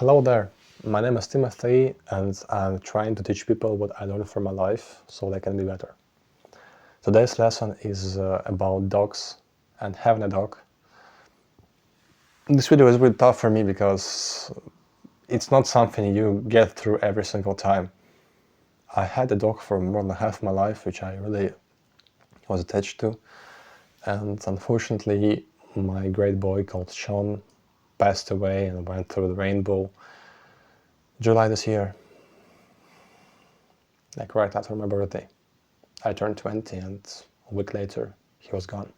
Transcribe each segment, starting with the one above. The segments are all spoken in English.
Hello there, my name is Timothy and I'm trying to teach people what I learned from my life so they can be better. Today's lesson is about dogs and having a dog. This video is really tough for me because it's not something you get through every single time. I had a dog for more than half my life, which I really was attached to, and unfortunately my great boy called Sean passed away and went through the rainbow July this year, like right after my birthday. I turned 20 and a week later he was gone.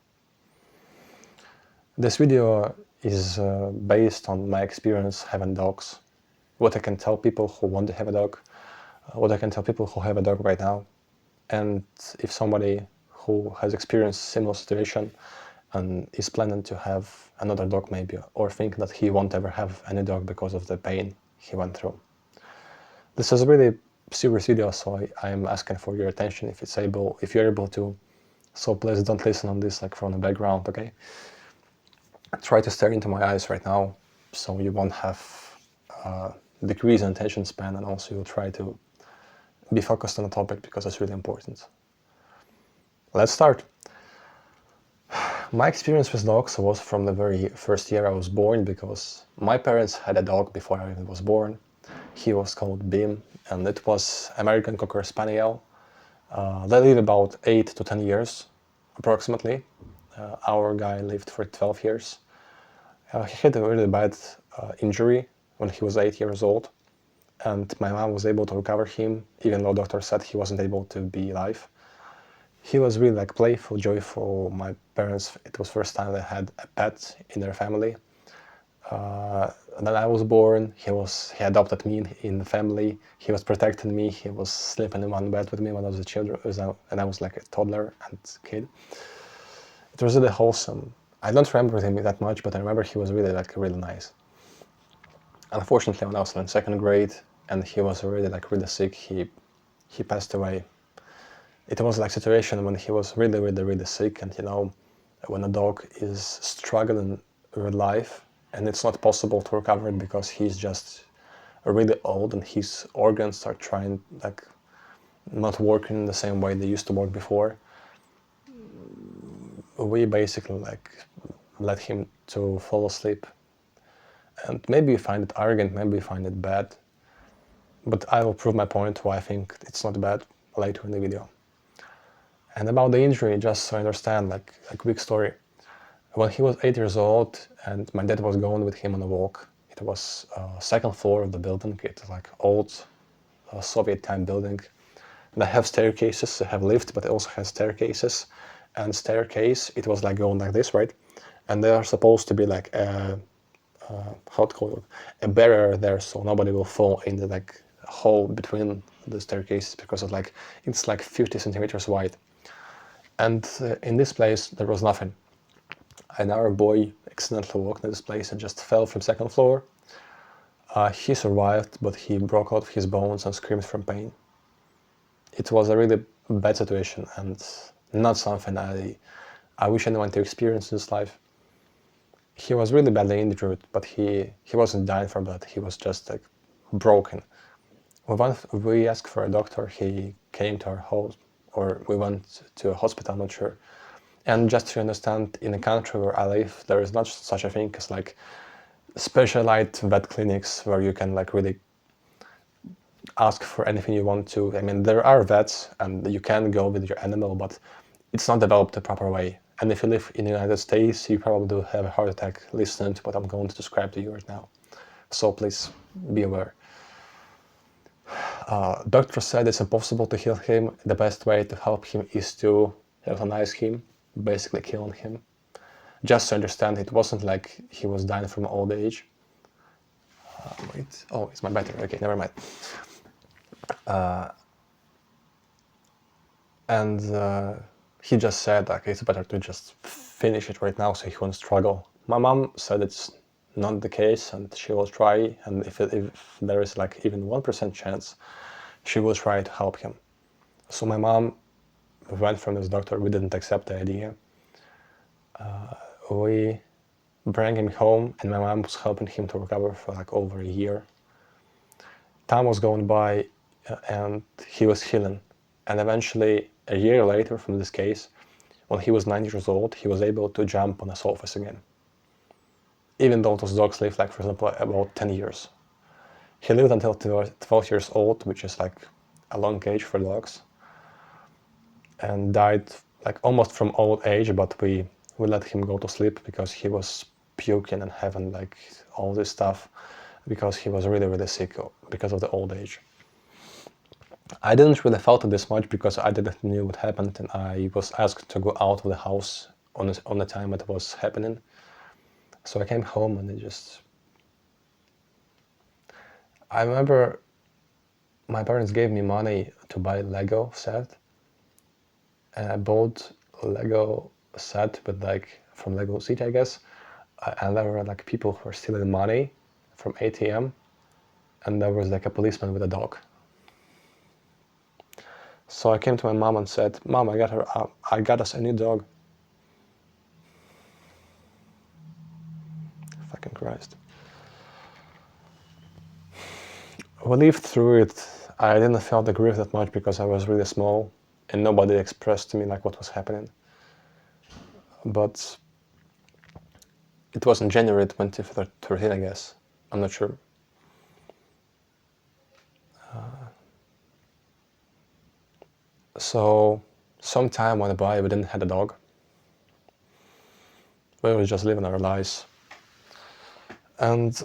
This video is based on my experience having dogs, what I can tell people who want to have a dog, what I can tell people who have a dog right now, and if somebody who has experienced similar situation and is planning to have another dog maybe, or think that he won't ever have any dog because of the pain he went through. This is a really serious video, so I'm asking for your attention if you're able to. So please don't listen on this like from the background, okay? Try to stare into my eyes right now so you won't have decrease in attention span, and also you'll try to be focused on the topic because it's really important. Let's start. My experience with dogs was from the very first year I was born, because my parents had a dog before I even was born. He was called Beam and it was American Cocker Spaniel. They live about 8 to 10 years approximately. Our guy lived for 12 years. He had a really bad injury when he was 8 years old, and my mom was able to recover him even though doctor said he wasn't able to be alive. He was really like playful, joyful. My parents, it was first time they had a pet in their family. Then I was born, he adopted me in the family, he was protecting me, he was sleeping in one bed with me when I was a child, and I was like a toddler and kid. It was really wholesome. I don't remember him that much, but I remember he was really really nice. Unfortunately, when I was in second grade and he was really sick, he passed away. It was like situation when he was really sick, and you know, when a dog is struggling with life and it's not possible to recover it because he's just really old and his organs are trying like not working in the same way they used to work before, we basically like let him to fall asleep. And maybe you find it arrogant, maybe you find it bad, but I will prove my point why I think it's not bad later in the video. And about the injury, just so I understand, like a quick story. When he was 8 years old and my dad was going with him on a walk, it was second floor of the building. It's like old Soviet time building. They have staircases, they have lift, but it also has staircases. And staircase, it was like going like this, right? And they are supposed to be like how to call it, a barrier there, so nobody will fall in the like hole between the staircases, because of like it's like 50 centimeters wide. And in this place there was nothing. And our boy accidentally walked in this place and just fell from second floor. He survived, but he broke out of his bones and screamed from pain. It was a really bad situation and not something I wish anyone to experience in his life. He was really badly injured, but he wasn't dying from that. He was just like broken. We asked for a doctor. He came to our house, or we went to a hospital, I'm not sure. And just to understand, in the country where I live, there is not such a thing as like specialized vet clinics where you can like really ask for anything you want to. I mean, there are vets and you can go with your animal, but it's not developed the proper way. And if you live in the United States, you probably will have a heart attack listening to what I'm going to describe to you right now. So please be aware. Doctor said it's impossible to heal him. The best way to help him is to euthanize him, basically killing him. Just to understand, it wasn't like he was dying from old age. Wait, oh, it's my battery. Okay, never mind. He just said, like, it's better to just finish it right now so he won't struggle. My mom said it's not the case and she will try, and if there is like even 1% chance, she will try to help him. So my mom went from this doctor. We didn't accept the idea. We brought him home and my mom was helping him to recover for like over a year. time was going by and he was healing. And eventually, a year later from this case, when he was 9 years old, he was able to jump on a sofas again. Even though those dogs lived, like, for example, about 10 years. He lived until 12 years old, which is like a long age for dogs, and died like almost from old age, but we let him go to sleep because he was puking and having like all this stuff because he was really, really sick because of the old age. I didn't really felt it this much because I didn't knew what happened, and I was asked to go out of the house on the time it was happening. So I came home and I remember my parents gave me money to buy Lego set, and I bought a Lego set with like from Lego City, I guess. And there were like people who were stealing money from ATM, and there was like a policeman with a dog. So I came to my mom and said, "Mom, I got us a new dog." Fucking Christ. We lived through it. I didn't feel the grief that much because I was really small and nobody expressed to me like what was happening. But it was in January 2013, I guess. I'm not sure. So some time went by, we didn't have a dog. We were just living our lives. And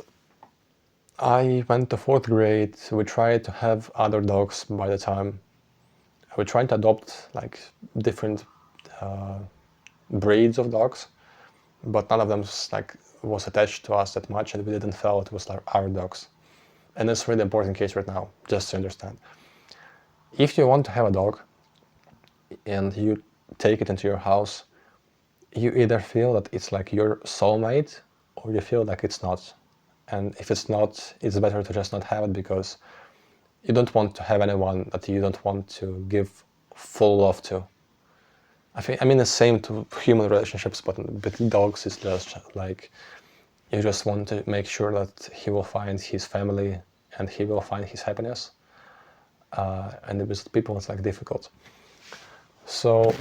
I went to 4th grade. We tried to have other dogs by the time. We tried to adopt like different breeds of dogs, but none of them was attached to us that much, and we didn't feel it was like our dogs. And that's really important case right now, just to understand. If you want to have a dog and you take it into your house, you either feel that it's like your soulmate or you feel like it's not. And if it's not, it's better to just not have it because you don't want to have anyone that you don't want to give full love to. I mean the same to human relationships, but with dogs it's just like you just want to make sure that he will find his family and he will find his happiness. And with people it's like difficult. So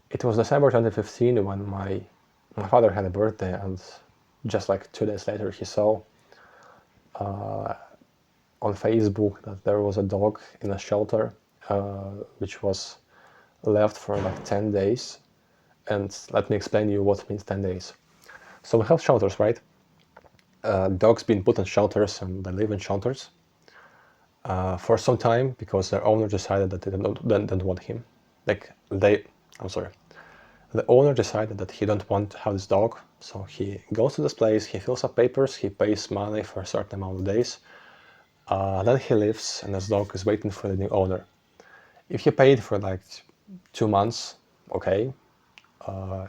it was December 2015 when my father had a birthday, and just like 2 days later he saw on Facebook that there was a dog in a shelter which was left for like 10 days. And let me explain you what means 10 days. So we have shelters, right? Dogs being put in shelters and they live in shelters for some time because their owner decided that they didn't want him. The owner decided that he don't want to have this dog, so he goes to this place, he fills up papers, he pays money for a certain amount of days, then he leaves and this dog is waiting for the new owner. If he paid for like 2 months, okay,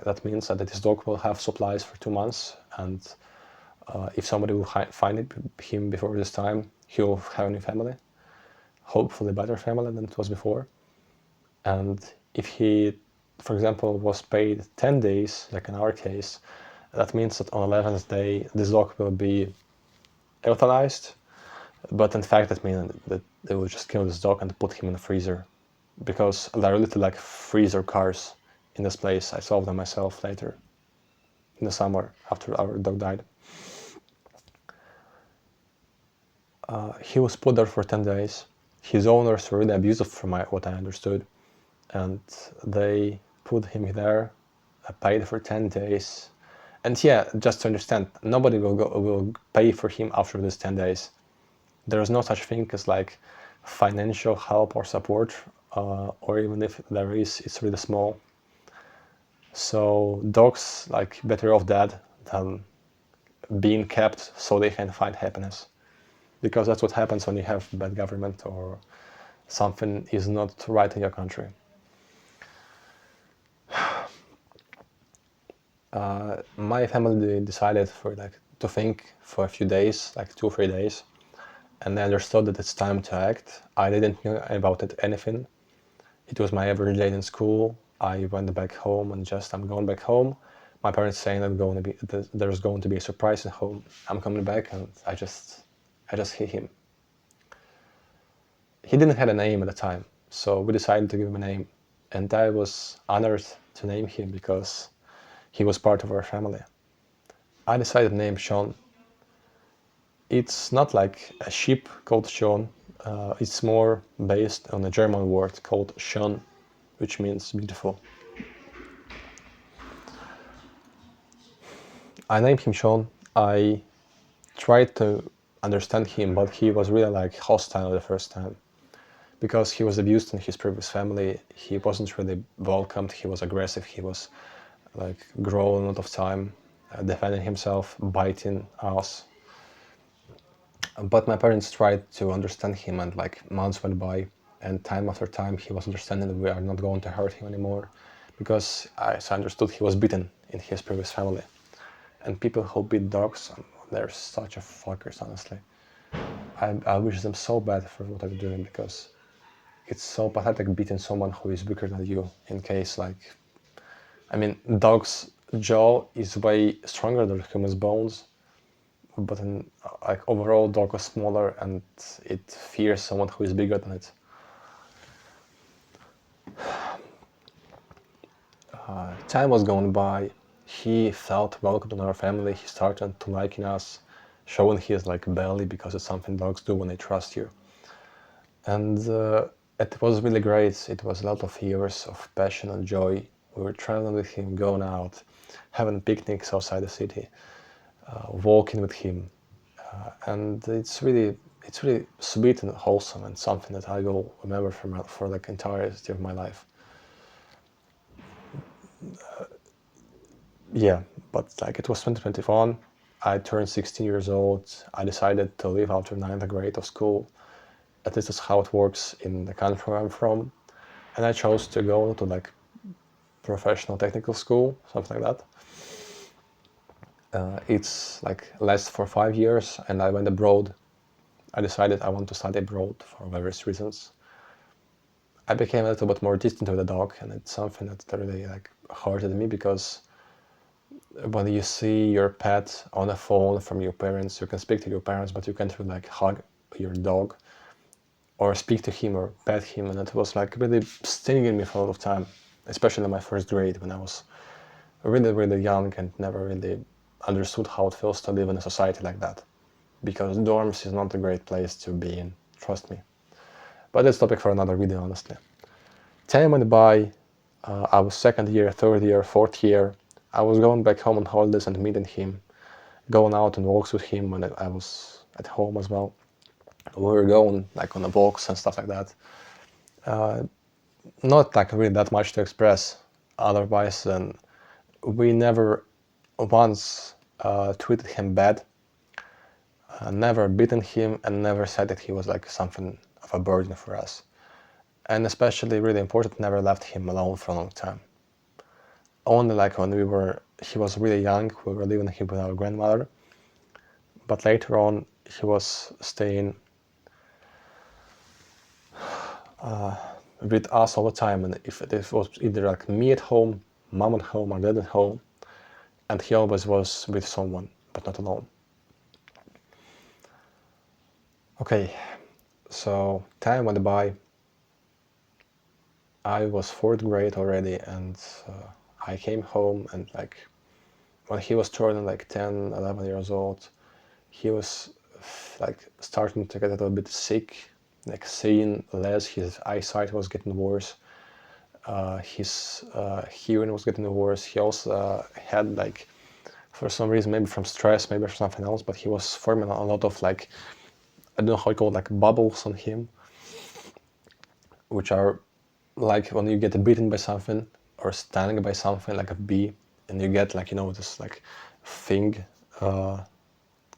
that means that this dog will have supplies for 2 months, and if somebody will find him before this time, he will have a new family, hopefully better family than it was before. And if he, for example, was paid 10 days, like in our case, that means that on 11th day this dog will be euthanized, but in fact that means that they will just kill this dog and put him in a freezer, because there are literally like freezer cars in this place. I saw them myself later in the summer after our dog died. He was put there for 10 days. His owners were really abusive from what I understood, and they put him there, paid for 10 days. And yeah, just to understand, nobody will pay for him after these 10 days. There is no such thing as like financial help or support, or even if there is, it's really small. So dogs like better off dead than being kept so they can find happiness, because that's what happens when you have bad government or something is not right in your country. My family decided to think for a few days, like 2 or 3 days, and they understood that it's time to act. I didn't know about it anything. It was my every day in school. I went back home and I'm going back home. my parents saying that there's going to be a surprise at home. I'm coming back, and I just hit him. He didn't have a name at the time, so we decided to give him a name, and I was honored to name him because he was part of our family. I decided to name Sean. It's not like a sheep called Sean. It's more based on a German word called schön, which means beautiful. I named him Sean. I tried to understand him, but he was really like hostile the first time. Because he was abused in his previous family, he wasn't really welcomed, he was aggressive, he was like growing a lot of time, defending himself, biting us. But my parents tried to understand him, and like months went by, and time after time he was understanding that we are not going to hurt him anymore, because as I understood, he was beaten in his previous family. And people who beat dogs, they're such a fuckers, honestly. I wish them so bad for what they're doing, because it's so pathetic beating someone who is weaker than you. In case like, I mean, dog's jaw is way stronger than human's bones, but in, like overall, dog is smaller and it fears someone who is bigger than it. Time was going by. He felt welcome in our family. He started to liking us, showing his like belly, because it's something dogs do when they trust you. And it was really great. It was a lot of years of passion and joy. We were traveling with him, going out, having picnics outside the city, walking with him, and it's really sweet and wholesome, and something that I will remember for like entirety of my life. Yeah, but like it was 2021. I turned 16 years old. I decided to leave after ninth grade of school. At least that's how it works in the country where I'm from. And I chose to go to like professional technical school, something like that. It's like lasts for 5 years, and I went abroad. I decided I want to study abroad for various reasons. I became a little bit more distant with the dog, and it's something that really like hurted me, because when you see your pet on a phone from your parents, you can speak to your parents, but you can't really like hug your dog or speak to him or pet him, and it was like really stinging me for a lot of time, especially in my first grade when I was really young and never really understood how it feels to live in a society like that, because dorms is not a great place to be in, trust me. But that's topic for another video, honestly. Time went by. I was second year, third year, fourth year. I was going back home on holidays and meeting him, going out on walks with him when I was at home as well. We were going like on the walks and stuff like that. Not like really that much to express otherwise, and we never once treated him bad, never beaten him, and never said that he was like something of a burden for us. And especially really important, never left him alone for a long time. Only like when he was really young, we were leaving him with our grandmother, but later on he was staying with us all the time, and if it was either like me at home, mom at home, or dad at home, and he always was with someone, but not alone. Okay, so time went by. I was fourth grade already, and I came home, and like when he was turning like 10, 11 years old, he was like starting to get a little bit sick, like seeing less, his eyesight was getting worse, his hearing was getting worse. He also had like, for some reason, maybe from stress, maybe from something else, but he was forming a lot of like, I don't know how you call it, like bubbles on him, which are like when you get beaten by something or stung by something like a bee, and you get like, you know, this like thing,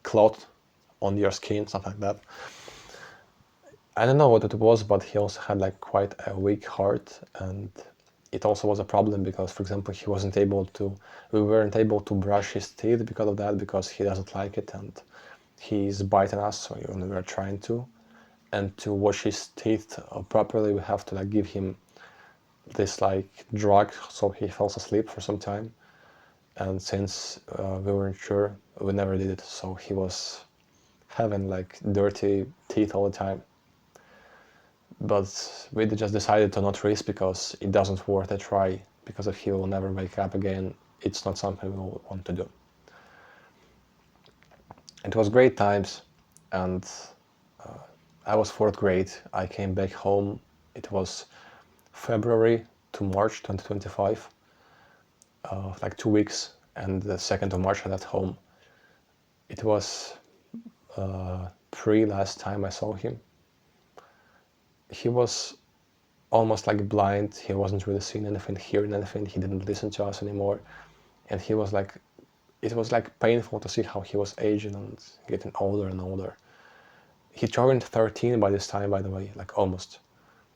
clot on your skin, something like that. I don't know what it was, but he also had like quite a weak heart, and it also was a problem because, for example, we weren't able to brush his teeth because of that, because he doesn't like it, and he's biting us, so when we were trying to. And to wash his teeth properly, we have to like give him this like drug so he falls asleep for some time. and since we weren't sure, we never did it. So he was having like dirty teeth all the time. But we just decided to not risk because it doesn't worth a try. Because if he will never wake up again, it's not something we will want to do. It was great times, and I was fourth grade. I came back home. It was February to March 2025, like 2 weeks, and the 2nd of March I left home. It was pre-last time I saw him. He was almost like blind. He wasn't really seeing anything, hearing anything. He didn't listen to us anymore, and he was like, it was like painful to see how he was aging and getting older and older. He turned 13 by this time, by the way, like almost.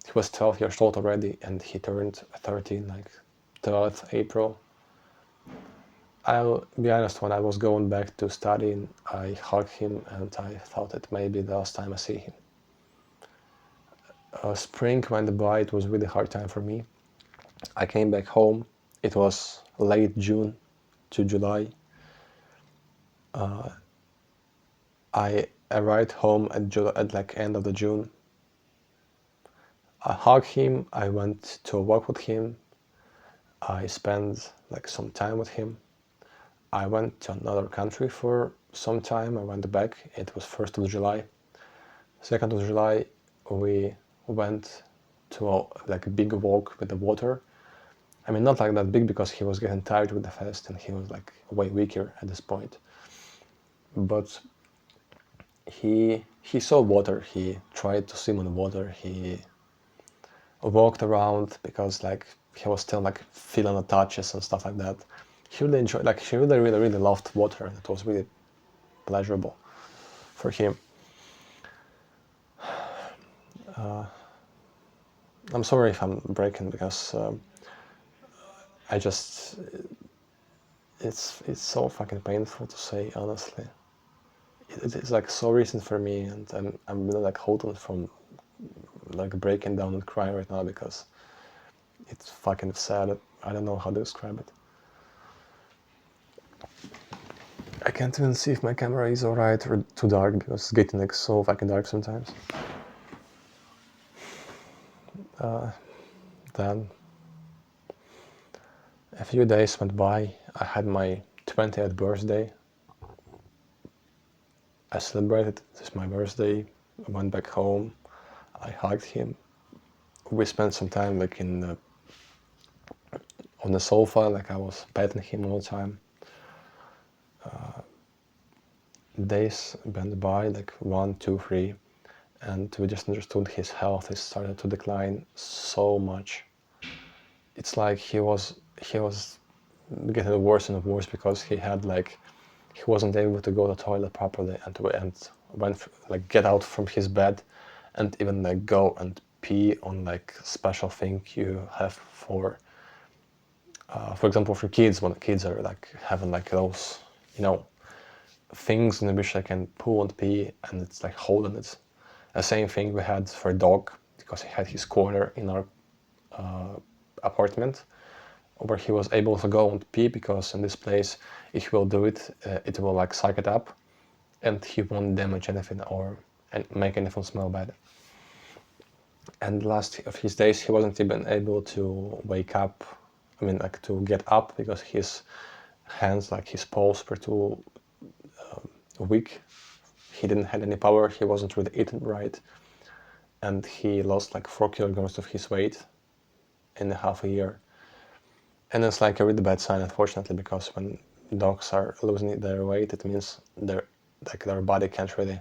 He was 12 years old already, and he turned 13 like 12th April. I'll be honest, when I was going back to studying, I hugged him and I thought it may be the last time I see him. Spring went by, it was a really hard time for me. I came back home, it was late June to July. I arrived home at like end of the June. I hugged him, I went to walk with him, I spent like some time with him. I went to another country for some time, I went back, it was 1st of July. 2nd of July we went to like a big walk with the water. I mean, not like that big because he was getting tired with the fast and he was like way weaker at this point. But he saw water, he tried to swim on the water, he walked around because like he was still like feeling the touches and stuff like that. He really enjoyed, like he really loved water, and it was really pleasurable for him. I'm sorry if I'm breaking because I just it's so fucking painful to say, honestly. It's like so recent for me, and I'm really like holding from like breaking down and crying right now because it's fucking sad. I don't know how to describe it. I can't even see if my camera is alright or too dark because it's getting like so fucking dark sometimes. Then a few days went by. I had my 20th birthday. I celebrated this my birthday. I went back home. I hugged him. We spent some time like on the sofa, like I was petting him all the time. Days went by, like 1, 2, 3, and we just understood his health is started to decline so much. It's like he was getting worse and worse because he wasn't able to go to the toilet properly and went like get out from his bed and even like go and pee on like special thing you have for example for kids, when the kids are like having like those things in which they can poo and pee, and it's like holding it. The same thing we had for a dog because he had his corner in our apartment where he was able to go and pee, because in this place if he will do it, it will like suck it up and he won't damage anything or make anything smell bad. And last of his days he wasn't even able to wake up, I mean like to get up, because his hands, like his paws, were too weak. He didn't have any power, he wasn't really eating right, and he lost like 4 kilograms of his weight in half a year. And it's like a really bad sign, unfortunately, because when dogs are losing their weight, it means their body can't really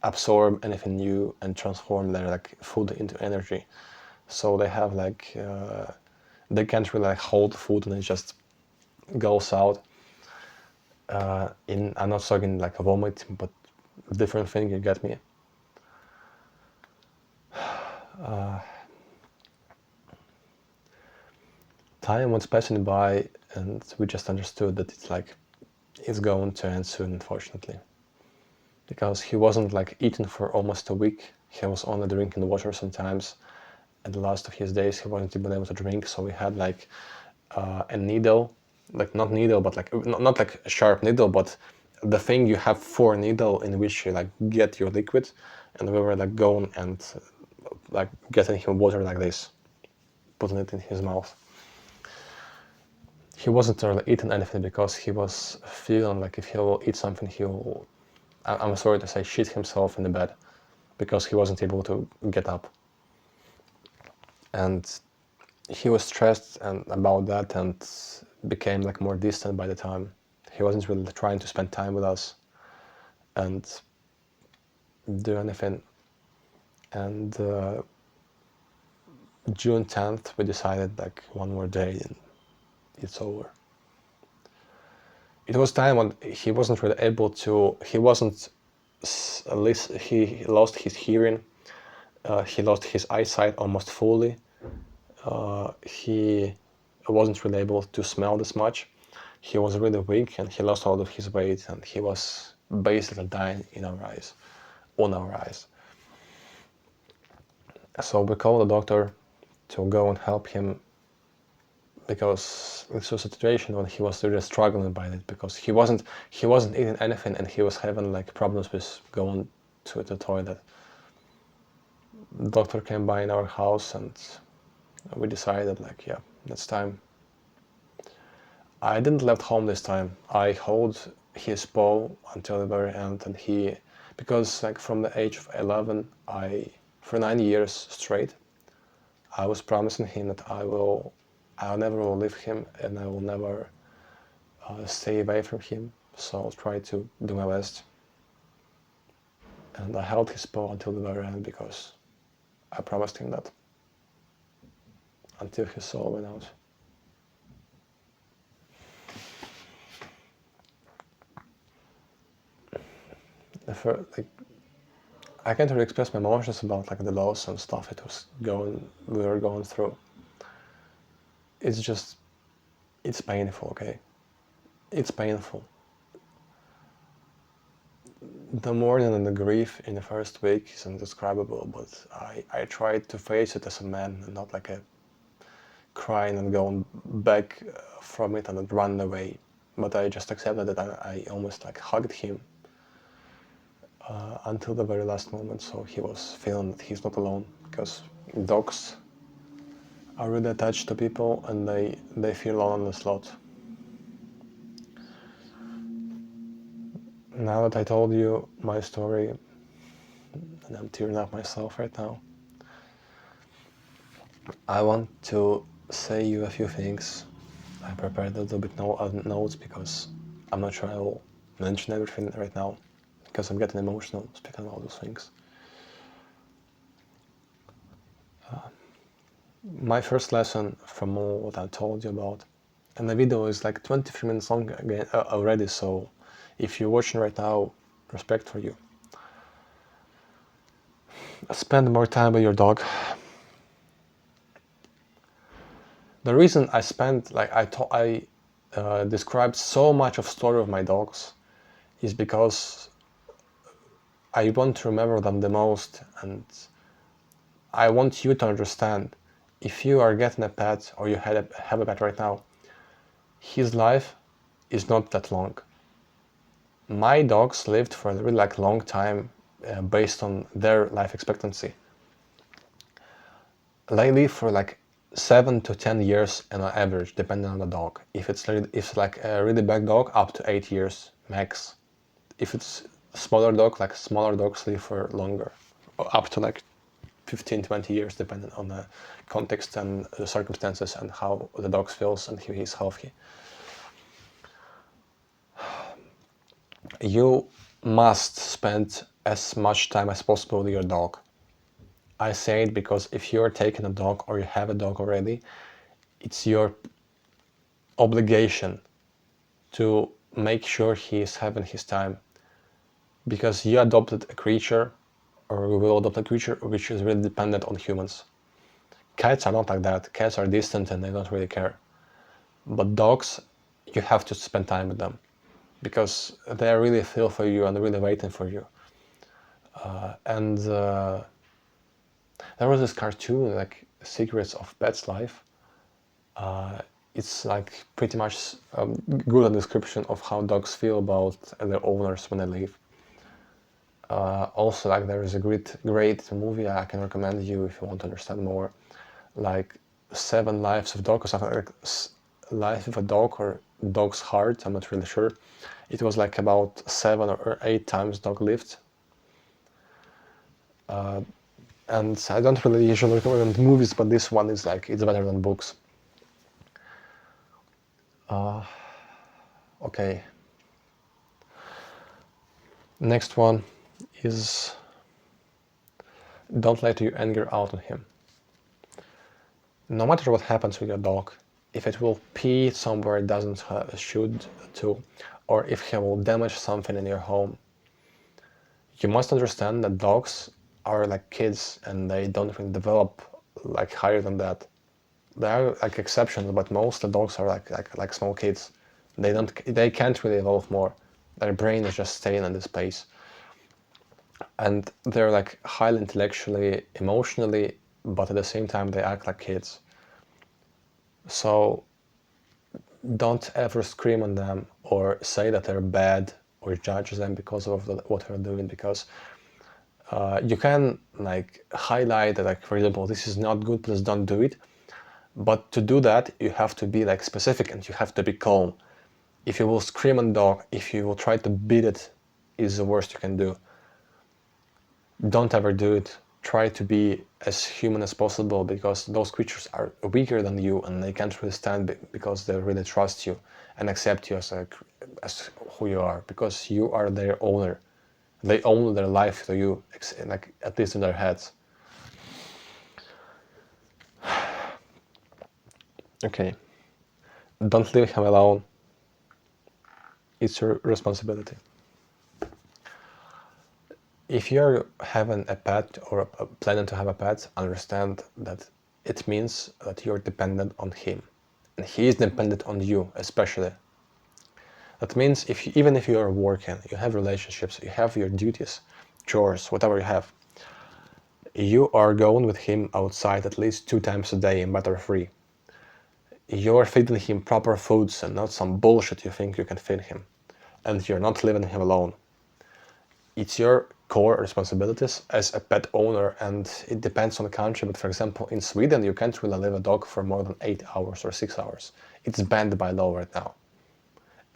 absorb anything new and transform their like food into energy. So they have like they can't really like hold food, and it just goes out. I'm not talking like a vomit, but different thing. You get me? Time was passing by, and we just understood that it's going to end soon, unfortunately. Because he wasn't like eating for almost a week. He was only drinking water sometimes. At the last of his days, he wasn't even able to drink, so we had like a needle like not needle, but like not like a sharp needle, but the thing you have for needle in which you like get your liquid, and we were like going and like getting him water like this, putting it in his mouth. He wasn't really eating anything because he was feeling like if he will eat something, he will, I'm sorry to say, shit himself in the bed because he wasn't able to get up. And he was stressed and about that and became like more distant by the time. He wasn't really trying to spend time with us and do anything. And June 10th, we decided like one more day and it's over. It was time when he wasn't really able to, he wasn't, at least he lost his hearing, he lost his eyesight almost fully, he wasn't really able to smell this much, he was really weak and he lost all of his weight and he was basically dying in our eyes, on our eyes. So we called the doctor to go and help him because this was a situation when he was really struggling by it because he wasn't eating anything and he was having like problems with going to the toilet. The doctor came by in our house and we decided like, yeah, it's time. I didn't left home this time. I held his paw until the very end and he, because like from the age of 11, for 9 years straight, I was promising him that I'll never will leave him and I will never stay away from him. So I'll try to do my best. And I held his paw until the very end because I promised him that. Until his soul went out. Like, I can't really express my emotions about like the loss and stuff we were going through. It's just, it's painful, okay? It's painful. The mourning and the grief in the first week is indescribable, but I tried to face it as a man and not like a crying and going back from it and then run away. But I just accepted that I almost like hugged him until the very last moment, so he was feeling that he's not alone, because dogs are really attached to people and they feel loneliness a lot. Now that I told you my story, and I'm tearing up myself right now, I want to say you a few things. I prepared a little bit notes because I'm not sure I will mention everything right now because I'm getting emotional speaking about those things. My first lesson from all what I told you about, and the video is like 23 minutes long again already, so if you're watching right now, respect for you. Spend more time with your dog. The reason I spent, like I described so much of story of my dogs is because I want to remember them the most, and I want you to understand, if you are getting a pet or you have a pet right now, his life is not that long. My dogs lived for a really like long time based on their life expectancy. They live for like 7 to 10 years on average, depending on the dog. If it's like a really big dog, up to 8 years max. If it's a smaller dog, like smaller dogs live for longer, up to like 15, 20 years, depending on the context and the circumstances and how the dog feels and if he's healthy. You must spend as much time as possible with your dog. I say it because if you're taking a dog or you have a dog already, it's your obligation to make sure he is having his time, because you adopted a creature, or you will adopt a creature which is really dependent on humans. Cats are not like that. Cats are distant and they don't really care. But dogs, you have to spend time with them because they really feel for you and really waiting for you. And there was this cartoon, like Secrets of Pets Life. it's like pretty much good description of how dogs feel about their owners when they leave. Also, like there is a great movie I can recommend you if you want to understand more, like Seven Lives of Dog or something like Life of a Dog or Dog's Heart. I'm not really sure. It was like about 7 or 8 times dog lived. And I don't really usually recommend movies, but this one is like it's better than books. Okay. Next one is don't let your anger out on him. No matter what happens with your dog, if it will pee somewhere it doesn't should to, or if he will damage something in your home, you must understand that dogs are like kids and they don't even develop like higher than that. There are like exceptions, but most of the dogs are like small kids. They can't really evolve more. Their brain is just staying in this space. And they're like highly intellectually, emotionally, but at the same time they act like kids. So don't ever scream on them or say that they're bad or judge them because of what they're doing, because you can like highlight that, like, for example, this is not good, please don't do it. But to do that, you have to be like specific and you have to be calm. If you will scream on dog, if you will try to beat it, is the worst you can do. Don't ever do it. Try to be as human as possible, because those creatures are weaker than you and they can't really stand because they really trust you and accept you as who you are, because you are their owner. They own their life to you, like at least in their heads. Okay. Don't leave him alone. It's your responsibility. If you're having a pet or planning to have a pet, understand that it means that you're dependent on him. And he is dependent on you, especially. That means even if you are working, you have relationships, you have your duties, chores, whatever you have, you are going with him outside at least 2 times a day and butter-free. You're feeding him proper foods and not some bullshit you think you can feed him. And you're not leaving him alone. It's your core responsibilities as a pet owner, and it depends on the country, but for example in Sweden you can't really leave a dog for more than 8 hours or 6 hours. It's banned by law right now.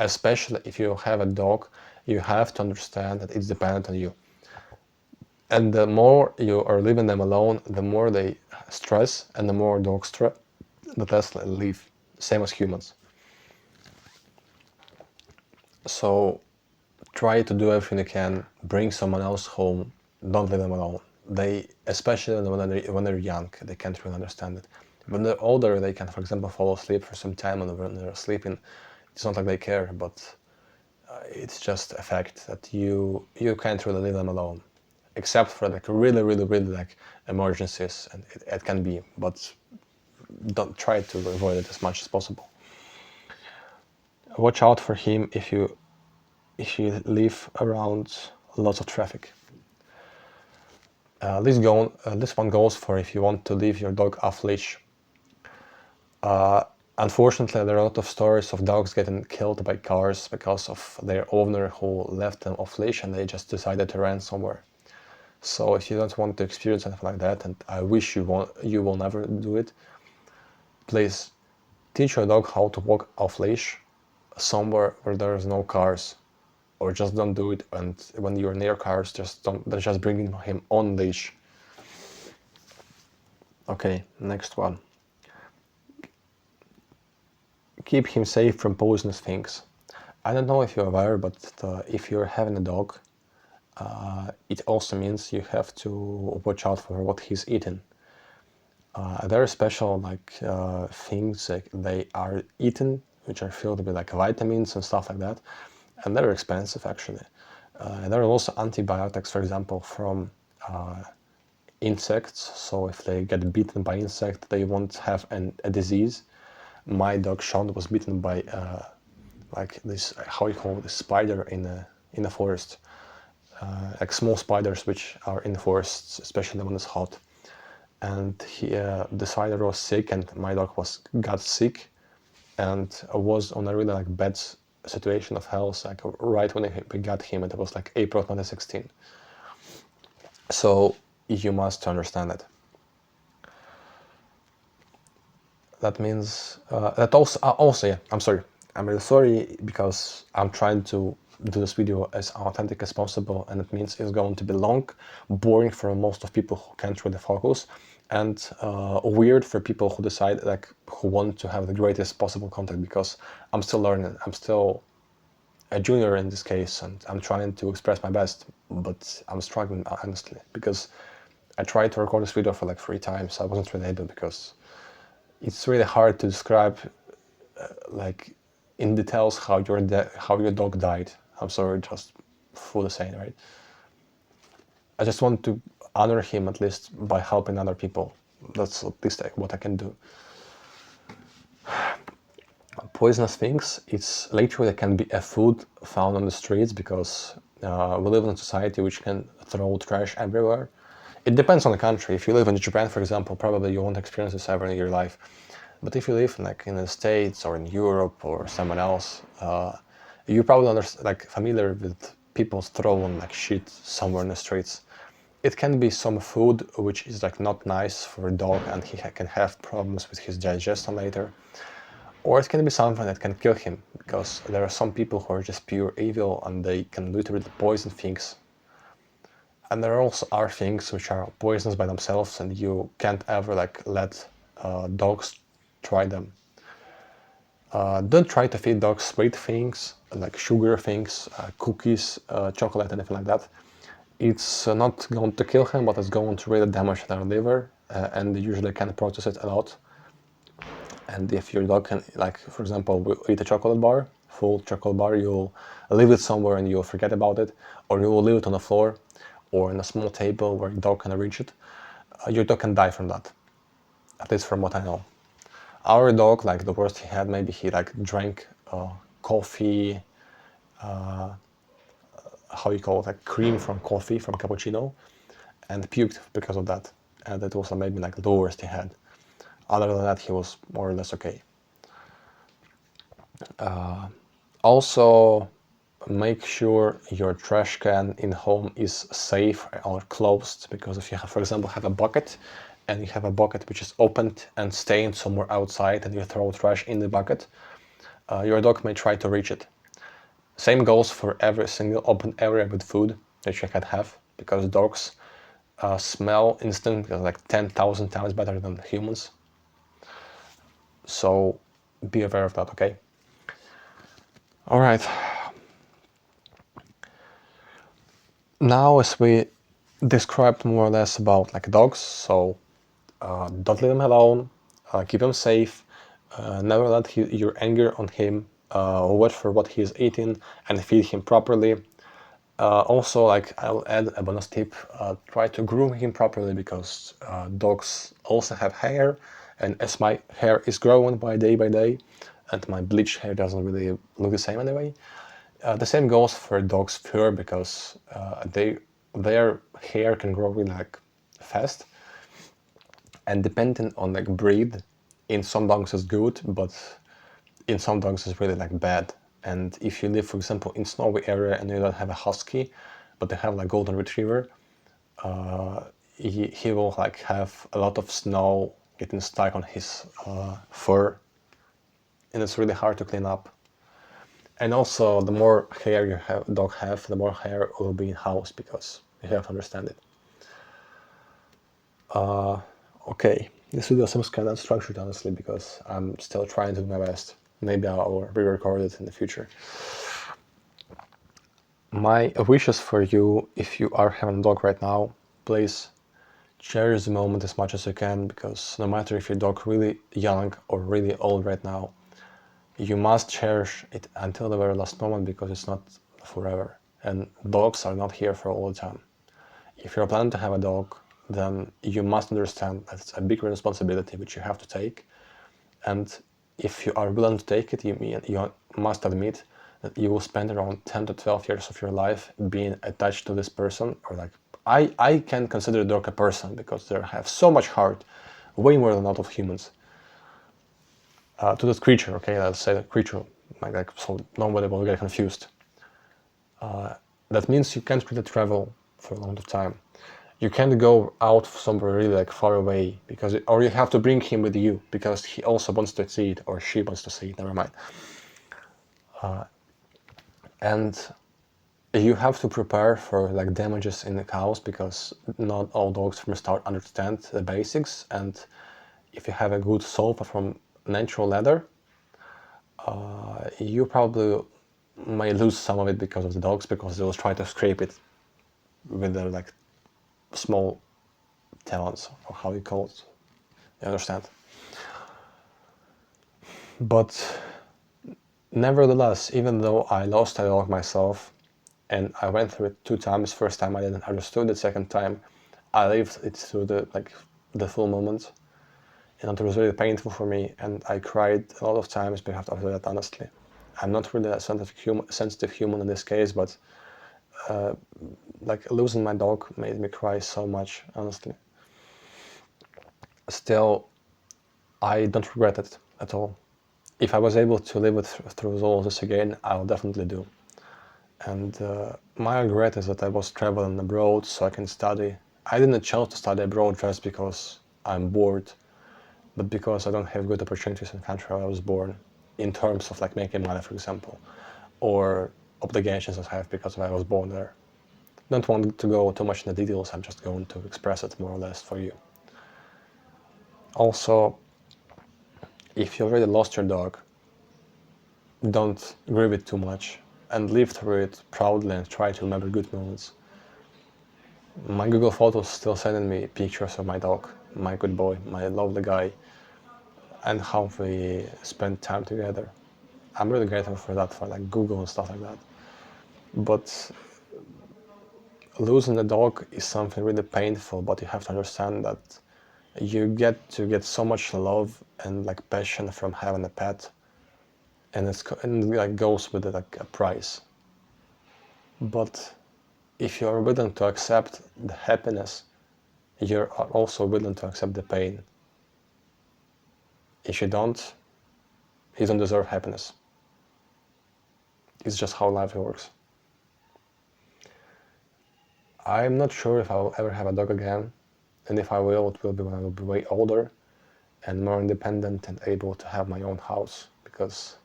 Especially if you have a dog, you have to understand that it's dependent on you. And the more you are leaving them alone, the more they stress, and the more dogs stress, the less they leave. Same as humans. So try to do everything you can. Bring someone else home. Don't leave them alone. They, especially when they're young, they can't really understand it. When they're older, they can, for example, fall asleep for some time, and when they're sleeping, it's not like they care, but it's just a fact that you can't really leave them alone, except for like really like emergencies, and it can be, but don't try to avoid it as much as possible. Watch out for him if you live around lots of traffic. This one goes for if you want to leave your dog off leash. Unfortunately, there are a lot of stories of dogs getting killed by cars because of their owner who left them off leash and they just decided to run somewhere. So if you don't want to experience anything like that, and I wish you will never do it, please teach your dog how to walk off leash somewhere where there's no cars, or just don't do it. And when you're near cars, just bring him on leash. Okay, next one. Keep him safe from poisonous things. I don't know if you're aware, but if you're having a dog, it also means you have to watch out for what he's eating. There are special things like they are eaten, which are filled with like vitamins and stuff like that, and they're expensive actually. There are also antibiotics, for example, from insects. So if they get bitten by insect, they won't have a disease. My dog Sean was bitten by like this, how you call it, this spider in the forest, like small spiders which are in the forests, especially when it's hot. And the spider was sick, and my dog got sick, and I was on a really like bad situation of health, like right when we got him, and it was like April 2016. So you must understand it. That means that also yeah, I'm sorry. I'm really sorry because I'm trying to do this video as authentic as possible, and it means it's going to be long, boring for most of people who can't really focus, and weird for people who decide like who want to have the greatest possible content, because I'm still learning. I'm still a junior in this case, and I'm trying to express my best, but I'm struggling honestly because I tried to record this video for like 3 times. I wasn't really able because it's really hard to describe like in details how how your dog died. I'm sorry, just full saying, right? I just want to honor him at least by helping other people. That's at least what I can do. Poisonous things, it's literally can be a food found on the streets, because we live in a society which can throw trash everywhere. It depends on the country. If you live in Japan, for example, probably you won't experience this ever in your life. But if you live like in the States or in Europe or somewhere else, you probably like familiar with people throwing like shit somewhere in the streets. It can be some food which is like not nice for a dog, and he can have problems with his digestion later. Or it can be something that can kill him, because there are some people who are just pure evil and they can literally poison things. And there also are things which are poisonous by themselves, and you can't ever like let dogs try them. Don't try to feed dogs sweet things like sugar things, cookies, chocolate, anything like that. It's not going to kill him, but it's going to really damage their liver, and they usually can't process it a lot. And if your dog can, like for example, will eat a chocolate bar, full chocolate bar, you'll leave it somewhere and you'll forget about it, or you will leave it on the floor or on a small table where your dog can reach it. Your dog can die from that, at least from what I know. Our dog, like the worst he had, maybe he like drank coffee, how you call it, like cream from coffee, from cappuccino, and puked because of that. And that was maybe like the worst he had. Other than that, he was more or less okay. Also, make sure your trash can in home is safe or closed, because if you have, for example, have a bucket and you have a bucket which is opened and stained somewhere outside and you throw trash in the bucket, your dog may try to reach it. Same goes for every single open area with food that you can have, because dogs smell instantly like 10,000 times better than humans. So be aware of that, okay? All right. Now, as we described more or less about like dogs, so don't leave them alone, keep them safe, never let your anger on him, watch for what he is eating and feed him properly. Also, like I'll add a bonus tip, try to groom him properly, because dogs also have hair, and as my hair is growing by day, and my bleached hair doesn't really look the same anyway, the same goes for dogs' fur, because their hair can grow really like fast, and depending on like breed, in some dogs is good, but in some dogs is really like bad. And if you live, for example, in snowy area and you don't have a husky, but they have like golden retriever, he will like have a lot of snow getting stuck on his fur, and it's really hard to clean up. And also, the more hair your dog have, the more hair will be in house, because you have to understand it. Okay, this video seems kind of structured, honestly, because I'm still trying to do my best. Maybe I'll re-record it in the future. My wishes for you, if you are having a dog right now, please cherish the moment as much as you can, because no matter if your dog really young or really old right now, you must cherish it until the very last moment, because it's not forever. And dogs are not here for all the time. If you're planning to have a dog, then you must understand that it's a big responsibility which you have to take. And if you are willing to take it, you must admit that you will spend around 10 to 12 years of your life being attached to this person. Or like, I can consider a dog a person, because they have so much heart, way more than a lot of humans. to this creature. Okay, let's say the creature, like so nobody will get confused. That means you can't really travel for a long time. You can't go out somewhere really like far away because, or you have to bring him with you because he also wants to see it or she wants to see it. Never mind. And you have to prepare for like damages in the house because not all dogs from the start understand the basics. And if you have a good sofa from natural leather, you probably may lose some of it because of the dogs, because they will try to scrape it with their like small talons, or how you call it. You understand? But nevertheless, even though I lost a dog myself, and I went through it 2 times. First time I didn't understood. The second time, I lived it through the full moment, and it was really painful for me. And I cried a lot of times because after that. Honestly, I'm not really a sensitive human in this case, but like losing my dog made me cry so much. Honestly, still, I don't regret it at all. If I was able to live through all of this again, I'll definitely do. And my regret is that I was traveling abroad so I can study. I didn't choose to study abroad just because I'm bored, but because I don't have good opportunities in the country where I was born, in terms of like making money, for example, or obligations I have because I was born there. Don't want to go too much in the details, I'm just going to express it more or less for you. Also, if you already lost your dog, don't grieve it too much and live through it proudly and try to remember good moments. My Google Photos still sending me pictures of my dog, my good boy, my lovely guy, and how we spend time together. I'm really grateful for that, for like Google and stuff like that. But losing a dog is something really painful, but you have to understand that you get to get so much love and like passion from having a pet, and and like goes with it like a price. But if you're willing to accept the happiness, you're also willing to accept the pain. If you don't deserve happiness. It's just how life works. I'm not sure if I'll ever have a dog again, and if I will, it will be when I will be way older and more independent and able to have my own house, because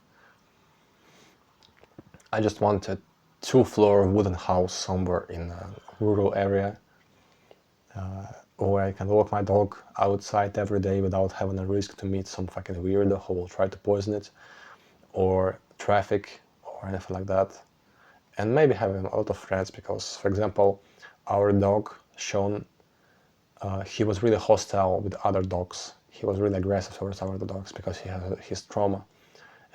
I just want a 2-floor wooden house somewhere in a rural area where I can walk my dog outside every day without having a risk to meet some fucking weirdo who will try to poison it, or traffic, or anything like that. And maybe having a lot of friends, because, for example, our dog, Sean, he was really hostile with other dogs. He was really aggressive towards other dogs because he has his trauma.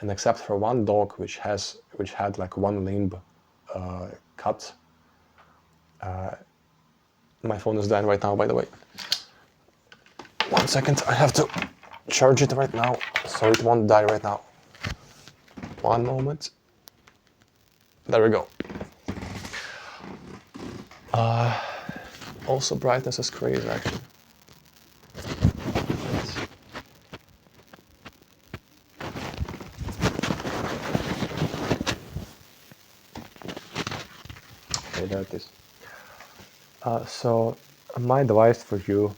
And except for one dog which had like one limb cut. My phone is dying right now, by the way. 1 second, I have to charge it right now so it won't die right now. One moment. There we go. Also, brightness is crazy, actually. Okay, there it is. So, my advice for you,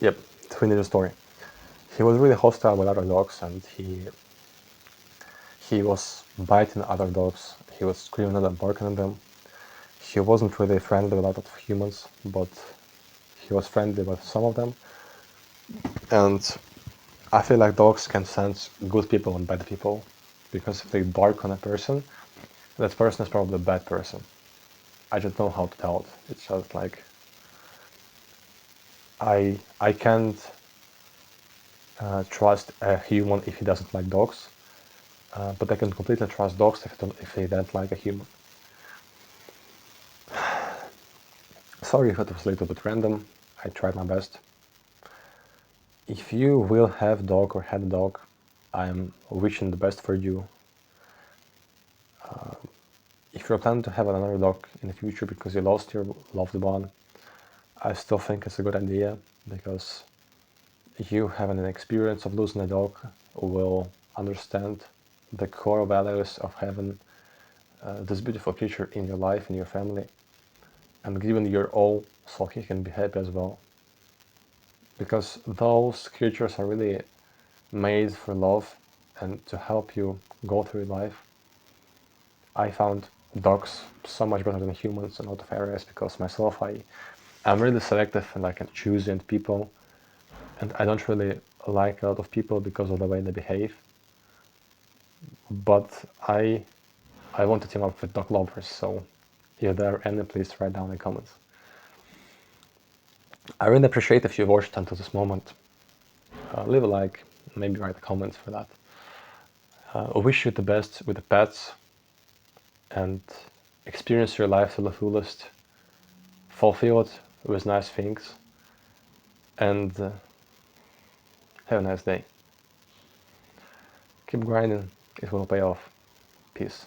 yep, to finish the story. He was really hostile with other dogs, and he was biting other dogs. He was screaming at them, barking at them. He wasn't really friendly with a lot of humans, but he was friendly with some of them. And I feel like dogs can sense good people and bad people, because if they bark on a person, that person is probably a bad person. I just know how to tell it. It's just like I can't trust a human if he doesn't like dogs, but I can completely trust dogs if they don't like a human. Sorry if it was a little bit random. I tried my best. If you will have a dog or had a dog, I'm wishing the best for you. If you're planning to have another dog in the future because you lost your loved one, I still think it's a good idea, because you have an experience of losing a dog will understand the core values of having this beautiful creature in your life, in your family, and giving your all so he can be happy as well. Because those creatures are really made for love and to help you go through life. I found dogs so much better than humans in a lot of areas because myself I'm really selective and I can choose and people, and I don't really like a lot of people because of the way they behave. But I want to team up with dog lovers, so if there are any, please write down in the comments. I really appreciate if you watched until this moment. Leave a like, maybe write a comment for that. I wish you the best with the pets and experience your life to the fullest. Fulfill it with nice things and have a nice day. Keep grinding, it will pay off. Peace.